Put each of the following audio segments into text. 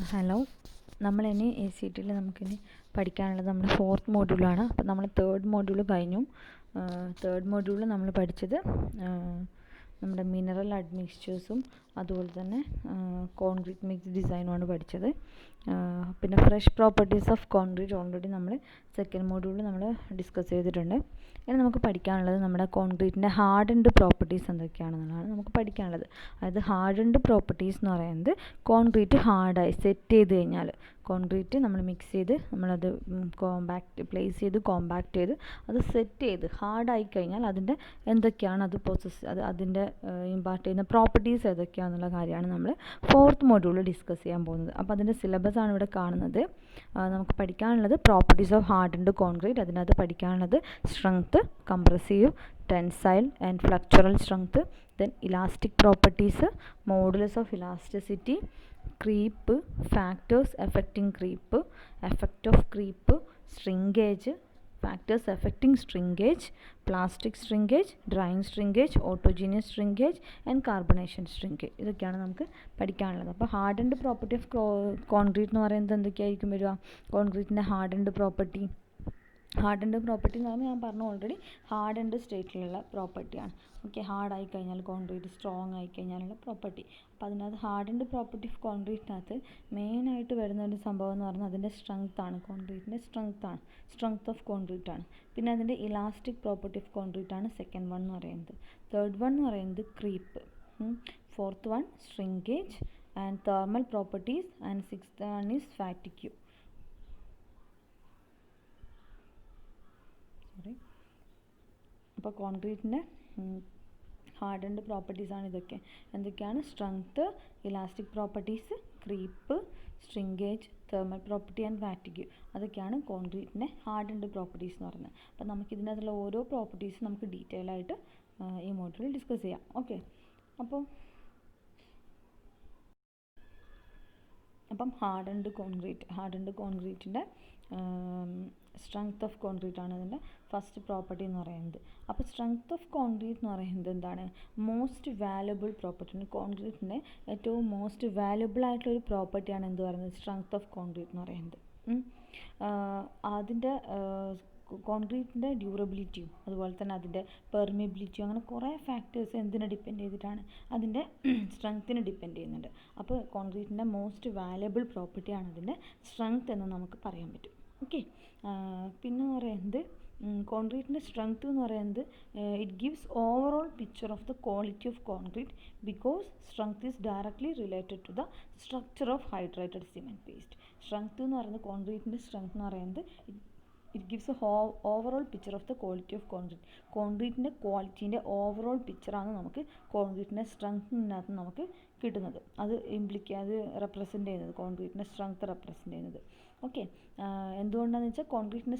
Hello, നമ്മളിനി ACTയിൽ നമുക്കിനി പഠിക്കാനുള്ളത് നമ്മുടെ 4th മോഡ്യൂളാണ്. അപ്പോൾ നമ്മൾ 3rd മോഡ്യൂൾ കഴിഞ്ഞു. 3rd മോഡ്യൂളിൽ നമ്മൾ പഠിച്ചത് നമ്മുടെ മിനറൽ അഡ്മിക്സ്ചേഴ്സും അതുപോലെ തന്നെ കോൺക്രീറ്റ് മിക്സ് ഡിസൈനുമാണ് പഠിച്ചത്. പിന്നെ fresh properties of concrete already നമ്മൾ 2nd മോഡ്യൂളിൽ നമ്മൾ ഡിസ്കസ് ചെയ്തിട്ടുണ്ട്. ഇനി നമുക്ക് പഠിക്കാനുള്ളത് നമ്മുടെ കോൺക്രീറ്റിൻ്റെ ഹാർഡൻഡ് പ്രോപ്പർട്ടീസ് എന്തൊക്കെയാണെന്നുള്ളതാണ് നമുക്ക് പഠിക്കാനുള്ളത്. അതായത് ഹാർഡൻഡ് പ്രോപ്പർട്ടീസ് എന്ന് പറയുന്നത് കോൺക്രീറ്റ് ഹാർഡായി സെറ്റ് ചെയ്ത് കഴിഞ്ഞാൽ കോൺക്രീറ്റ് നമ്മൾ മിക്സ് ചെയ്ത് നമ്മളത് പ്ലേസ് ചെയ്ത് കോമ്പാക്റ്റ് ചെയ്ത് അത് സെറ്റ് ചെയ്ത് ഹാർഡായി കഴിഞ്ഞാൽ അതിൻ്റെ എന്തൊക്കെയാണ് അതിൻ്റെ ഇമ്പാർട്ട് ചെയ്യുന്ന പ്രോപ്പർട്ടീസ് ഏതൊക്കെയാണെന്നുള്ള കാര്യമാണ് നമ്മൾ 4th മോഡ്യൂളിൽ ഡിസ്കസ് ചെയ്യാൻ പോകുന്നത്. അപ്പോൾ അതിൻ്റെ സിലബസ് ആണ് ഇവിടെ കാണുന്നത്. നമുക്ക് പഠിക്കാനുള്ളത് പ്രോപ്പർട്ടീസ് ഓഫ് ഹാർഡൻഡ് കോൺക്രീറ്റ്. അതിനകത്ത് പഠിക്കാനുള്ളത് strength, compressive, tensile and flexural strength, then elastic properties, modulus of elasticity, creep, factors affecting creep, effect of creep, shrinkage, factors affecting shrinkage, plastic shrinkage, drying shrinkage, autogeneous shrinkage and carbonation shrinkage. ഇതൊക്കെയാണ് നമുക്ക് പഠിക്കാനുള്ളത്. അപ്പോൾ hardened property of concrete എന്ന് പറയുന്നത് എന്തൊക്കെയായിരിക്കും വരിക? കോൺക്രീറ്റിൻ്റെ hardened property എന്ന് പറയുമ്പോൾ ഞാൻ പറഞ്ഞു ഓൾറെഡി ഹാർഡൻഡ് സ്റ്റേറ്റിലുള്ള പ്രോപ്പർട്ടിയാണ്. ഓക്കെ, ഹാർഡായി കഴിഞ്ഞാൽ കോൺക്രീറ്റ് സ്ട്രോങ് ആയി കഴിഞ്ഞാലുള്ള പ്രോപ്പർട്ടി. അപ്പോൾ അതിനകത്ത് ഹാർഡൻഡ് പ്രോപ്പർട്ടി ഓഫ് കോൺക്രീറ്റിനകത്ത് മെയിനായിട്ട് വരുന്ന ഒരു സംഭവം എന്ന് പറഞ്ഞാൽ അതിൻ്റെ സ്ട്രെങ്ത്താണ്. കോൺക്രീറ്റിൻ്റെ സ്ട്രെങ്ത് ഓഫ് കോൺക്രീറ്റ് ആണ്. പിന്നെ അതിൻ്റെ ഇലാസ്റ്റിക് പ്രോപ്പർട്ടി ഓഫ് കോൺക്രീറ്റ് ആണ് സെക്കൻഡ് വൺ എന്ന് പറയുന്നത്. തേർഡ് വൺ എന്ന് പറയുന്നത് creep, fourth one shrinkage and thermal properties and sixth one is fatigue. അപ്പോൾ കോൺക്രീറ്റിൻ്റെ ഹാർഡൻഡ് പ്രോപ്പർട്ടീസാണ് ഇതൊക്കെ. എന്തൊക്കെയാണ്? Strength, elastic properties, creep, shrinkage, thermal property and fatigue. അതൊക്കെയാണ് കോൺക്രീറ്റിൻ്റെ ഹാർഡൻഡ് പ്രോപ്പർട്ടീസ് എന്ന് പറയുന്നത്. അപ്പോൾ നമുക്കിതിനകത്തുള്ള ഓരോ പ്രോപ്പർട്ടീസും നമുക്ക് ഡീറ്റെയിൽ ആയിട്ട് ഈ മോഡ്യൂളിൽ ഡിസ്കസ് ചെയ്യാം. ഓക്കെ, അപ്പം ഹാർഡൻഡ് കോൺക്രീറ്റിൻ്റെ സ്ട്രെങ്ത് ഓഫ് കോൺക്രീറ്റ് ആണ് അതിൻ്റെ ഫസ്റ്റ് പ്രോപ്പർട്ടി എന്ന് പറയുന്നത്. അപ്പോൾ സ്ട്രെങ്ത് ഓഫ് കോൺക്രീറ്റ് എന്ന് പറയുന്നത് എന്താണ്? Most valuable property. കോൺക്രീറ്റിൻ്റെ ഏറ്റവും മോസ്റ്റ് വാല്യുബിൾ ആയിട്ടുള്ളൊരു പ്രോപ്പർട്ടിയാണ് എന്ത് പറയുന്നത്? സ്ട്രെങ്ത് ഓഫ് കോൺക്രീറ്റ് എന്ന് പറയുന്നത്. അതിൻ്റെ കോൺക്രീറ്റിൻ്റെ ഡ്യൂറബിലിറ്റിയും അതുപോലെ തന്നെ അതിൻ്റെ പെർമിബിലിറ്റിയും അങ്ങനെ കുറേ ഫാക്ടേഴ്സ് എന്തിനെ ഡിപ്പെൻഡ് ചെയ്തിട്ടാണ്? അതിൻ്റെ സ്ട്രെങ്ത്തിനെ ഡിപ്പെൻഡ് ചെയ്യുന്നുണ്ട്. അപ്പോൾ കോൺക്രീറ്റിൻ്റെ മോസ്റ്റ് വാല്യുബിൾ പ്രോപ്പർട്ടിയാണ് അതിൻ്റെ സ്ട്രെങ്ത് എന്ന് നമുക്ക് പറയാൻ പറ്റും. ഓക്കെ, പിന്നെ പറയുന്നത് കോൺക്രീറ്റിൻ്റെ സ്ട്രെങ്ത് എന്ന് പറയുന്നത് it gives overall picture of the quality of concrete because strength is directly related to the structure of hydrated cement paste. Strength എന്ന് പറയുന്നത് കോൺക്രീറ്റിൻ്റെ സ്ട്രെങ്ത് എന്ന് പറയുന്നത് it gives a overall picture of the quality of concrete. കോൺക്രീറ്റിൻ്റെ ക്വാളിറ്റീൻ്റെ ഓവറോൾ പിക്ചറാണ് നമുക്ക് കോൺക്രീറ്റിൻ്റെ സ്ട്രെങ്ത്തിനകത്ത് നമുക്ക് കിട്ടുന്നത്. അത് റെപ്രസെൻ്റ് ചെയ്യുന്നത് കോൺക്രീറ്റിൻ്റെ സ്ട്രെങ്ത് റെപ്രസെൻ്റ് ചെയ്യുന്നത്. ഓക്കെ, എന്തുകൊണ്ടാണെന്ന് വെച്ചാൽ കോൺക്രീറ്റിൻ്റെ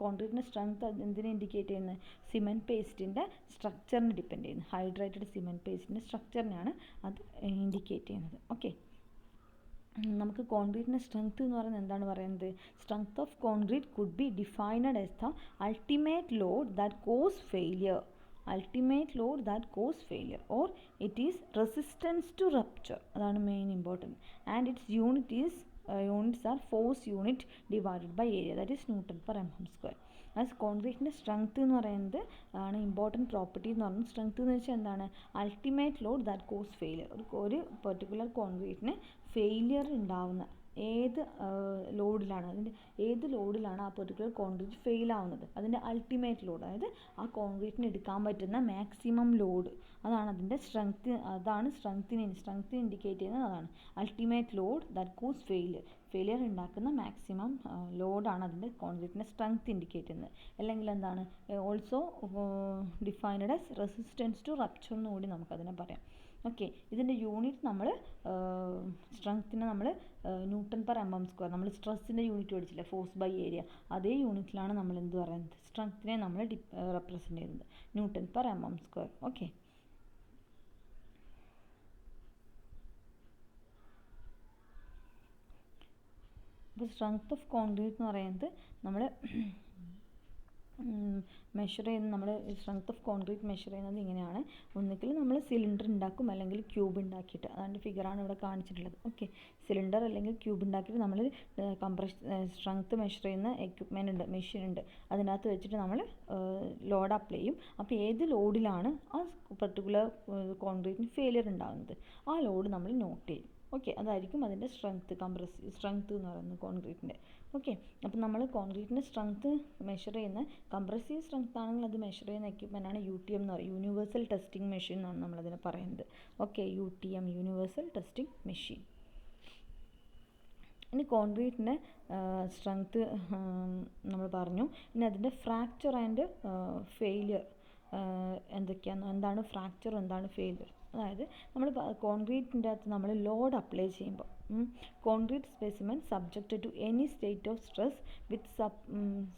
കോൺക്രീറ്റിൻ്റെ സ്ട്രെങ്ത് എന്തിനെ ഇൻഡിക്കേറ്റ് ചെയ്യുന്നത്? സിമെൻറ്റ് പേസ്റ്റിൻ്റെ സ്ട്രക്ചറിനെ ഡിപ്പെൻഡ് ചെയ്യുന്നത്. ഹൈഡ്രേറ്റഡ് സിമെൻറ്റ് പേസ്റ്റിൻ്റെ സ്ട്രക്ചറിനെയാണ് അത് ഇൻഡിക്കേറ്റ് ചെയ്യുന്നത്. ഓക്കെ, നമുക്ക് കോൺക്രീറ്റിൻ്റെ സ്ട്രെങ്ത് എന്ന് പറയുന്നത് എന്താണ് പറയുന്നത്? Strength of concrete could be defined as the ultimate load that cause failure or it is resistance to rupture. അതാണ് main important. And its units are force unit divided by area, that is Newton per mm². അത് കോൺക്രീറ്റിൻ്റെ strength എന്ന് പറയുന്നത് ആണ് important property എന്ന് പറയുന്നത്. Strength എന്ന് വെച്ചാൽ എന്താണ്? Ultimate load that cause failure. ഒരു പെർട്ടിക്കുലർ കോൺക്രീറ്റിന് ഫെയിലിയർ ഉണ്ടാവുന്ന ഏത് ലോഡിലാണ് ആ പെർട്ടിക്കുലർ കോൺക്രീറ്റ് ഫെയിൽ ആവുന്നത്, അതിൻ്റെ അൾട്ടിമേറ്റ് ലോഡ്, അതായത് ആ കോൺക്രീറ്റിന് എടുക്കാൻ പറ്റുന്ന മാക്സിമം ലോഡ്, അതാണ് അതിൻ്റെ സ്ട്രെങ്ത്. അതാണ് സ്ട്രെങ്ത്തിനെ ഇൻഡിക്കേറ്റ് ചെയ്യുന്നത്. അതാണ് ultimate load that cause failure ഉണ്ടാക്കുന്ന മാക്സിമം ലോഡാണ് അതിൻ്റെ കോൺക്രീറ്റിൻ്റെ സ്ട്രെങ്ത് ഇൻഡിക്കേറ്റ് ചെയ്യുന്നത്. അല്ലെങ്കിൽ എന്താണ്? Also defined as resistance to rupture എന്ന് കൂടി നമുക്കതിനെ പറയാം. ഓക്കെ, ഇതിൻ്റെ യൂണിറ്റ് നമ്മൾ സ്ട്രെങ്ത്തിനെ നമ്മൾ ന്യൂട്ടൺ പെർ mm², നമ്മൾ സ്ട്രെസ്സിൻ്റെ യൂണിറ്റ് പഠിച്ചില്ല, ഫോഴ്സ് ബൈ ഏരിയ, അതേ യൂണിറ്റിലാണ് നമ്മൾ എന്ത് പറയുന്നത്? സ്ട്രെങ്ത്തിനെ നമ്മൾ റെപ്രസെൻ്റ് ചെയ്യുന്നത് ന്യൂട്ടൺ പെർ mm². ഓക്കെ, അപ്പോൾ സ്ട്രെങ്ത് ഓഫ് കോൺക്രീറ്റ് എന്ന് പറയുന്നത് നമ്മൾ മെഷർ ചെയ്യുന്നത്, നമ്മൾ സ്ട്രെങ്ത് ഓഫ് കോൺക്രീറ്റ് മെഷർ ചെയ്യുന്നത് ഇങ്ങനെയാണ്. ഒന്നുകിൽ നമ്മൾ സിലിണ്ടർ ഉണ്ടാക്കും, അല്ലെങ്കിൽ ക്യൂബ് ഉണ്ടാക്കിയിട്ട്, അതാണ്ട് ഫിഗറാണ് ഇവിടെ കാണിച്ചിട്ടുള്ളത്. ഓക്കെ, സിലിണ്ടർ അല്ലെങ്കിൽ ക്യൂബ് ഉണ്ടാക്കിയിട്ട് നമ്മൾ സ്ട്രെങ്ത് മെഷർ ചെയ്യുന്ന എക്യുപ്മെൻ്റ് ഉണ്ട്, മെഷീൻ ഉണ്ട്, അതിനകത്ത് വെച്ചിട്ട് നമ്മൾ ലോഡ് അപ്ലൈ ചെയ്യും. അപ്പോൾ ഏത് ലോഡിലാണ് ആ പർട്ടിക്കുലർ കോൺക്രീറ്റിന് ഫെയിലിയർ ഉണ്ടാകുന്നത്, ആ ലോഡ് നമ്മൾ നോട്ട് ചെയ്യും. ഓക്കെ, അതായിരിക്കും അതിൻ്റെ സ്ട്രെങ്ത്, കംപ്രസീവ് സ്ട്രെങ്ത് എന്ന് പറയുന്നത് കോൺക്രീറ്റിൻ്റെ. ഓക്കെ, അപ്പം നമ്മൾ കോൺക്രീറ്റിൻ്റെ സ്ട്രെങ്ത് മെഷർ ചെയ്യുന്ന, കംപ്രസീവ് സ്ട്രെങ്ത് ആണെങ്കിൽ അത് മെഷർ ചെയ്യുന്ന എക്യുപ്മെൻ്റ് ആണ് UTM എന്ന് പറയും, യൂണിവേഴ്സൽ ടെസ്റ്റിംഗ് മെഷീൻ എന്നാണ് നമ്മളതിനെ പറയുന്നത്. Okay, UTM, universal testing machine. ഇനി കോൺക്രീറ്റിൻ്റെ സ്ട്രെങ്ത് നമ്മൾ പറഞ്ഞു. ഇനി അതിൻ്റെ ഫ്രാക്ചർ ആൻഡ് ഫെയിലിയർ എന്താണ് ഫ്രാക്ചർ, എന്താണ് ഫെയിലിയർ. അതായത് നമ്മൾ കോൺക്രീറ്റിൻ്റെ അകത്ത് നമ്മൾ ലോഡ് അപ്ലൈ ചെയ്യുമ്പോൾ, concrete specimen subjected to any state of stress with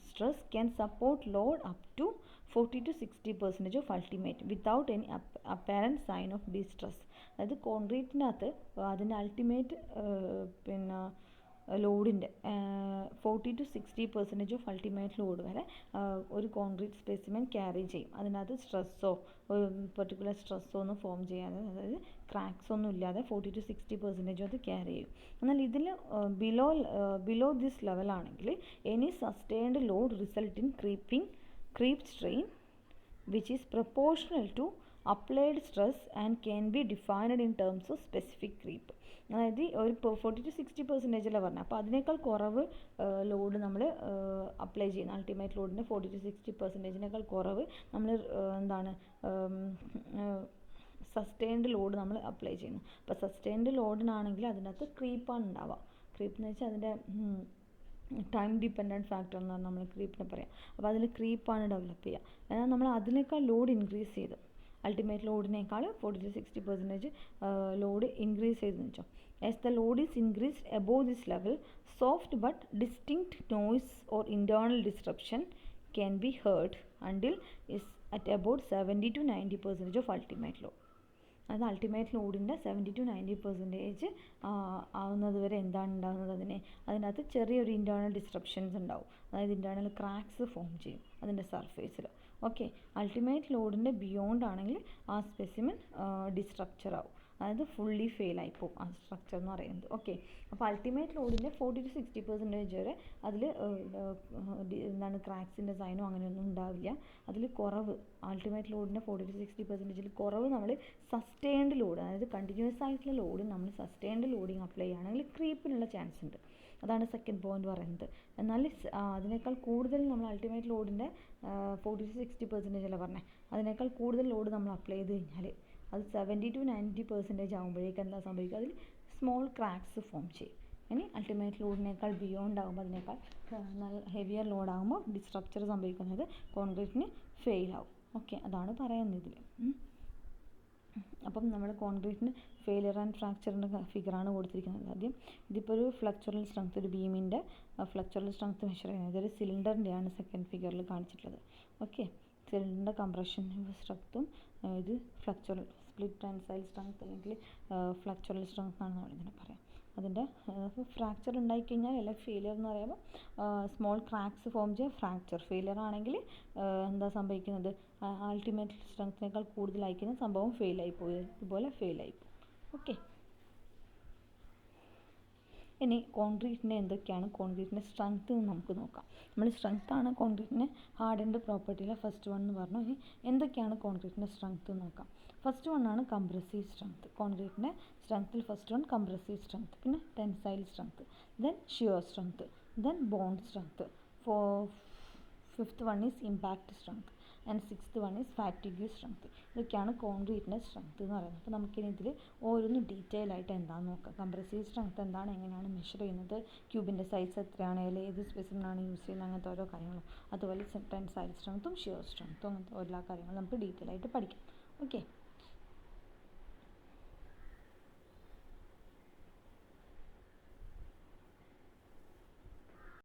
stress can support load up to 40 to 60% of ultimate without any apparent sign of distress. അതായത് കോൺക്രീറ്റിനകത്ത് അതിൻ്റെ അൾട്ടിമേറ്റ് ലോഡിൻ്റെ 40 to 60% ഓഫ് അൾട്ടിമേറ്റ് ലോഡ് വരെ ഒരു concrete specimen carry ചെയ്യും. അതിനകത്ത് സ്ട്രെസ്സോ particular സ്ട്രെസ്സോ ഒന്നും form ചെയ്യാതെ, അതായത് ക്രാക്സ് ഒന്നും ഇല്ലാതെ 40 to 60% അത് ക്യാരി ചെയ്യും. എന്നാൽ ഇതിൽ ബിലോ ദിസ് ലെവൽ ആണെങ്കിൽ any sustained load result in creep strain which is proportional to applied stress and can be defined in terms of specific creep. അതായത് ഒരു 40 to 60% പറഞ്ഞത്, അപ്പോൾ അതിനേക്കാൾ കുറവ് ലോഡ് നമ്മൾ അപ്ലൈ ചെയ്യുന്ന, അൾട്ടിമേറ്റ് ലോഡിൻ്റെ 40 to 60%-നേക്കാൾ കുറവ് നമ്മൾ എന്താണ് സസ്റ്റെയിൻഡ് ലോഡ് നമ്മൾ അപ്ലൈ ചെയ്യുന്നു. അപ്പോൾ സസ്റ്റെയിൻഡ് ലോഡിനാണെങ്കിൽ അതിനകത്ത് ക്രീപ്പാണ് ഉണ്ടാവുക. ക്രീപ്പ് എന്ന് വെച്ചാൽ അതിൻ്റെ ടൈം ഡിപ്പെൻഡൻറ്റ് ഫാക്ടർ എന്നാണ് നമ്മൾ ക്രീപ്പിനെ പറയാം. അപ്പോൾ അതിൽ ക്രീപ്പാണ് ഡെവലപ്പ് ചെയ്യുക. എന്നാൽ നമ്മൾ അതിനേക്കാൾ ലോഡ് ഇൻക്രീസ് ചെയ്ത്, അൾട്ടിമേറ്റ് ലോഡിനേക്കാൾ 40 to 60% ലോഡ് ഇൻക്രീസ് ചെയ്തെന്ന് വെച്ചോ. As the Lord is increased above this level, soft but distinct noise or internal disruption can be heard until is at about 70 to 90% of ultimate load. അത് ultimate ലോഡിൻ്റെ 70 to 90% ആവുന്നത് വരെ എന്താണ് ഉണ്ടാകുന്നത്, അതിനകത്ത് ചെറിയൊരു internal disruptions ഉണ്ടാവും. അതായത് ഇൻറ്റേർണൽ ക്രാക്സ് ഫോം ചെയ്യും അതിൻ്റെ സർഫേസിൽ. ഓക്കെ, അൾട്ടിമേറ്റ് ലോഡിൻ്റെ ബിയോണ്ട് ആണെങ്കിൽ ആ സ്പെസിമെൻ ഡിസ്ട്രക്ചർ ആവും, അതായത് ഫുള്ളി ഫെയിലായി പോകും ആ സ്ട്രക്ചർ എന്ന് പറയുന്നത്. ഓക്കെ, അപ്പോൾ അൾട്ടിമേറ്റ് ലോഡിൻ്റെ 40 to 60% വരെ അതിൽ എന്താണ് ക്രാക്സിൻ്റെ സൈനോ അങ്ങനെയൊന്നും ഉണ്ടാവില്ല. അതിൽ കുറവ്, അൾട്ടിമേറ്റ് ലോഡിൻ്റെ 40 to 60% കുറവ് നമ്മൾ സസ്റ്റെയിൻഡ് ലോഡ്, അതായത് കണ്ടിന്യൂസ് ആയിട്ടുള്ള ലോഡ് നമ്മൾ സസ്റ്റെയിൻഡ് ലോഡിങ് അപ്ലൈ ചെയ്യുകയാണെങ്കിൽ ക്രീപ്പിനുള്ള ചാൻസ് ഉണ്ട്. അതാണ് സെക്കൻഡ് പോയിന്റ് പറയുന്നത്. എന്നാൽ അതിനേക്കാൾ കൂടുതൽ നമ്മൾ അൾട്ടിമേറ്റ് ലോഡിൻ്റെ 40 to 60% അല്ല പറഞ്ഞത്, അതിനേക്കാൾ കൂടുതൽ ലോഡ് നമ്മൾ അപ്ലൈ ചെയ്ത് കഴിഞ്ഞാൽ അത് 70 to 90% ആകുമ്പോഴേക്കും എന്താ സംഭവിക്കുക, അതിൽ സ്മോൾ ക്രാക്സ് ഫോം ചെയ്യും. ഇനി അൾട്ടിമേറ്റ് ലോഡിനേക്കാൾ ബിയോണ്ട് ആകുമ്പോൾ, അതിനേക്കാൾ നല്ല ഹെവിയർ ലോഡ് ആകുമ്പോൾ ഡിസ്ട്രക്ചർ സംഭവിക്കുന്നത് കോൺക്രീറ്റിന് ഫെയിൽ ആവും. ഓക്കെ, അതാണ് പറയുന്നത് ഇതിൽ. അപ്പം നമ്മൾ കോൺക്രീറ്റിന് ഫെയിലിയർ ആൻഡ് ഫ്രാക്ചറിൻ്റെ ഫിഗറാണ് കൊടുത്തിരിക്കുന്നത്. ആദ്യം ഇതിപ്പോൾ ഒരു ഫ്ലക്ചറൽ സ്ട്രെങ്ത്, ഒരു ബീമിൻ്റെ ഫ്ലക്ചറൽ സ്ട്രെങ്ത് മെഷർ ചെയ്യുന്നത്, ഇതൊരു സിലിണ്ടറിൻ്റെയാണ് സെക്കൻഡ് ഫിഗറിൽ കാണിച്ചിട്ടുള്ളത്. ഓക്കെ, സിലിണ്ടറിൻ്റെ കംപ്രഷൻ സ്ട്രെങ്ത്തും ഇത് ഫ്ലക്ചറൽ സ്പ്ലിറ്റ് ടെൻസൈൽ സ്ട്രെങ്ത് അല്ലെങ്കിൽ ഫ്ലക്ചറൽ സ്ട്രെങ്ത് ആണ് നമ്മളിതിനെ പറയാം. അതിൻ്റെ ഫ്രാക്ചർ ഉണ്ടായിക്കഴിഞ്ഞാൽ അല്ലെങ്കിൽ ഫെയിലിയർ എന്ന് പറയുമ്പോൾ സ്മോൾ ക്രാക്സ് ഫോം ചെയ്യുക ഫ്രാക്ചർ. ഫെയിലിയർ ആണെങ്കിൽ എന്താ സംഭവിക്കുന്നത്, അൾട്ടിമേറ്റ് സ്ട്രെങ്ത്തിനേക്കാൾ കൂടുതലായിരിക്കുന്ന സംഭവം ഫെയിലായി പോയി, ഇതുപോലെ ഫെയിലായി പോകും. ഓക്കെ, ഇനി കോൺക്രീറ്റിൻ്റെ എന്തൊക്കെയാണ് കോൺക്രീറ്റിൻ്റെ സ്ട്രെങ്ത് എന്ന് നമുക്ക് നോക്കാം. നമ്മൾ സ്ട്രെങ്ത്താണ് കോൺക്രീറ്റിൻ്റെ ഹാർഡൻഡ് പ്രോപ്പർട്ടിയിലെ ഫസ്റ്റ് വൺ എന്ന് പറഞ്ഞു. ഇനി എന്തൊക്കെയാണ് കോൺക്രീറ്റിൻ്റെ സ്ട്രെങ്ത് എന്ന് നോക്കാം. ഫസ്റ്റ് വണ്ണാണ് കംപ്രസീവ് സ്ട്രെങ്ത്. കോൺക്രീറ്റിൻ്റെ സ്ട്രെങ്ത്തിൽ ഫസ്റ്റ് വൺ കംപ്രസീവ് സ്ട്രെങ്ത്, പിന്നെ tensile strength, then shear strength, then bond strength. Fifth one is impact strength and sixth one is fatigue strength. ഇതൊക്കെയാണ് കോൺക്രീറ്റിൻ്റെ സ്ട്രെങ്ത് എന്ന് പറയുന്നത്. അപ്പോൾ നമുക്കിനി ഇതിൽ ഓരോന്നും ഡീറ്റെയിൽ ആയിട്ട് എന്താണെന്ന് നോക്കാം. കംപ്രസീവ് സ്ട്രെങ്ത് എന്താണ്, എങ്ങനെയാണ് മെഷർ ചെയ്യുന്നത്, ക്യൂബിൻ്റെ സൈസ് എത്രയാണ്, അല്ലെങ്കിൽ ഏത് സ്പെസിമെനാണ് യൂസ് ചെയ്യുന്നത്, അങ്ങനത്തെ ഓരോ കാര്യങ്ങളും. അതുപോലെ ടെൻസൈൽ സ്ട്രെങ്ത്തും ഷിയർ സ്ട്രെങ്ത്തും അങ്ങനത്തെ എല്ലാ കാര്യങ്ങളും നമുക്ക് ഡീറ്റെയിൽ ആയിട്ട് പഠിക്കാം. ഓക്കെ,